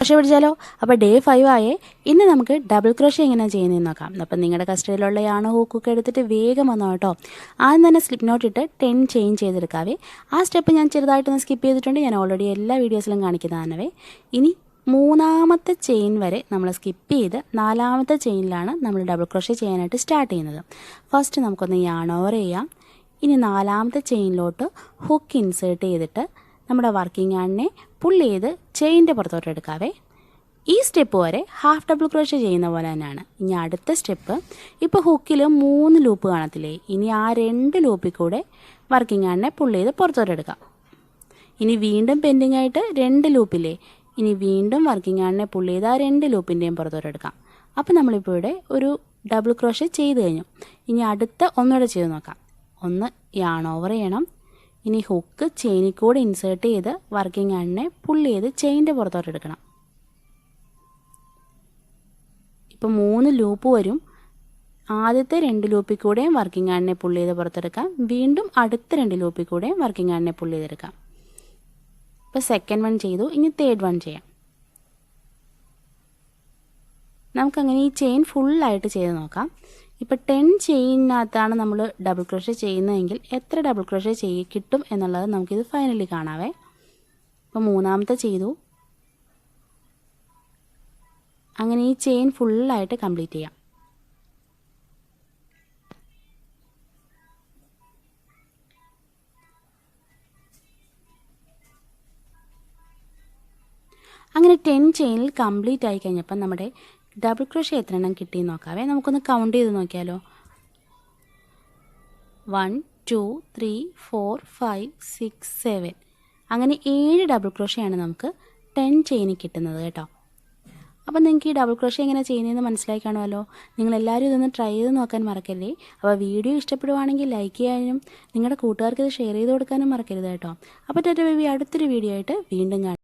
Crochet പഠിച്ചാലോ? അപ്പോൾ day 5 ആയേ. ഇന്ന് നമുക്ക് ഡബിൾ ക്രോഷ്യ എങ്ങനെയാണ് ചെയ്യുന്നതെന്ന് നോക്കാം. അപ്പം നിങ്ങളുടെ കസ്റ്റഡിയിലുള്ള യാണോ ഹൂക്കൊക്കെ എടുത്തിട്ട് വേഗം വന്നോ കേട്ടോ. ആദ്യം തന്നെ സ്ലിപ്പ് നോട്ട് ഇട്ട് 10 ചെയിൻ ചെയ്തെടുക്കാവേ. ആ സ്റ്റെപ്പ് ഞാൻ ചെറുതായിട്ടൊന്ന് സ്കിപ്പ് ചെയ്തിട്ടുണ്ട്. ഞാൻ ഓൾറെഡി എല്ലാ വീഡിയോസിലും കാണിക്കുന്നതാണവേ. ഇനി മൂന്നാമത്തെ ചെയിൻ വരെ നമ്മൾ സ്കിപ്പ് ചെയ്ത് നാലാമത്തെ ചെയിനിലാണ് നമ്മൾ ഡബിൾ ക്രോഷ്യ ചെയ്യാനായിട്ട് സ്റ്റാർട്ട് ചെയ്യുന്നത്. ഫസ്റ്റ് നമുക്കൊന്ന് യാൺ ഓവർ ചെയ്യാം. ഇനി നാലാമത്തെ ചെയിനിലോട്ട് ഹുക്ക് ഇൻസേർട്ട് ചെയ്തിട്ട് നമ്മുടെ വർക്കിംഗ് യാണിനെ പുൾ ചെയ്ത് ചെയിൻ്റെ പുറത്തോട്ട് എടുക്കാവേ. ഈ സ്റ്റെപ്പ് വരെ ഹാഫ് ഡബിൾ ക്രോഷ്യ ചെയ്യുന്ന പോലെ തന്നെയാണ്. ഇനി അടുത്ത സ്റ്റെപ്പ്, ഇപ്പോൾ ഹുക്കിൽ 3 ലൂപ്പ് കാണത്തില്ലേ, ഇനി ആ 2 ലൂപ്പിൽ കൂടെ വർക്കിംഗ് യാണിനെ പുൾ ചെയ്ത് പുറത്തോട്ട് എടുക്കാം. ഇനി വീണ്ടും പെൻഡിങ് ആയിട്ട് 2 ലൂപ്പില്ലേ, ഇനി വീണ്ടും വർക്കിംഗ് യാണിനെ പുൾ ചെയ്ത് ആ 2 ലൂപ്പിൻ്റെയും പുറത്തോട്ട് എടുക്കാം. അപ്പോൾ നമ്മളിപ്പോൾ ഇവിടെ ഒരു ഡബിൾ ക്രോഷ്യ ചെയ്ത് കഴിഞ്ഞു. ഇനി അടുത്ത ഒന്നുകൂടെ ചെയ്ത് നോക്കാം. ഒന്ന് യാൺ ഓവർ ചെയ്യണം. ഇനി ഹുക്ക് ചെയിനിൽ കൂടെ ഇൻസേർട്ട് ചെയ്ത് വർക്കിംഗ് യാണിനെ പുൾ ചെയ്ത് ചെയിൻ്റെ പുറത്തോട്ട് എടുക്കണം. ഇപ്പോൾ 3 ലൂപ്പ് വരും. ആദ്യത്തെ 2 ലൂപ്പിൽ കൂടെയും വർക്കിംഗ് യാണിനെ പുൾ ചെയ്ത് പുറത്തെടുക്കാം. വീണ്ടും അടുത്ത 2 ലൂപ്പിൽ കൂടെയും വർക്കിംഗ് യാണിനെ പുൾ ചെയ്തെടുക്കാം. ഇപ്പോൾ സെക്കൻഡ് വൺ ചെയ്തു. ഇനി തേർഡ് വൺ ചെയ്യാം. നമുക്കങ്ങനെ ഈ ചെയിൻ ഫുള്ളായിട്ട് ചെയ്ത് നോക്കാം. ഇപ്പോൾ 10 ചെയിനകത്താണ് നമ്മൾ ഡബിൾ ക്രോഷ്യ ചെയ്യുന്നതെങ്കിൽ എത്ര ഡബിൾ ക്രോഷ്യ കിട്ടും എന്നുള്ളത് നമുക്കിത് ഫൈനലി കാണാവേ. ഇപ്പോൾ മൂന്നാമത്തെ ചെയ്തു. അങ്ങനെ ഈ ചെയിൻ ഫുള്ളായിട്ട് കംപ്ലീറ്റ് ചെയ്യാം. അങ്ങനെ 10 ചെയിനിൽ കംപ്ലീറ്റ് ആയി കഴിഞ്ഞപ്പോൾ നമ്മുടെ ഡബിൾ ക്രോഷ്യ എത്ര എണ്ണം കിട്ടിയെന്ന് നോക്കാവേ. നമുക്കൊന്ന് കൗണ്ട് ചെയ്ത് നോക്കിയാലോ. 1 2 3 4 5 6 7 അങ്ങനെ 7 ഡബിൾ ക്രോഷ്യയാണ് നമുക്ക് 10 ചെയിനിൽ കിട്ടുന്നത് കേട്ടോ. അപ്പോൾ നിങ്ങൾക്ക് ഈ ഡബിൾ ക്രോഷ്യ എങ്ങനെ ചെയ്യുന്നതെന്ന് മനസ്സിലായി കാണുമല്ലോ. നിങ്ങളെല്ലാവരും ഇതൊന്ന് ട്രൈ ചെയ്ത് നോക്കാൻ മറക്കല്ലേ. അപ്പോൾ വീഡിയോ ഇഷ്ടപ്പെടുവാണെങ്കിൽ ലൈക്ക് ചെയ്യാനും നിങ്ങളുടെ കൂട്ടുകാർക്ക് ഇത് ഷെയർ ചെയ്ത് കൊടുക്കാനും മറക്കരുത് കേട്ടോ. അപ്പോൾ ടാറ്റാ ബേബി, അടുത്തൊരു വീഡിയോ ആയിട്ട് വീണ്ടും കാണാം.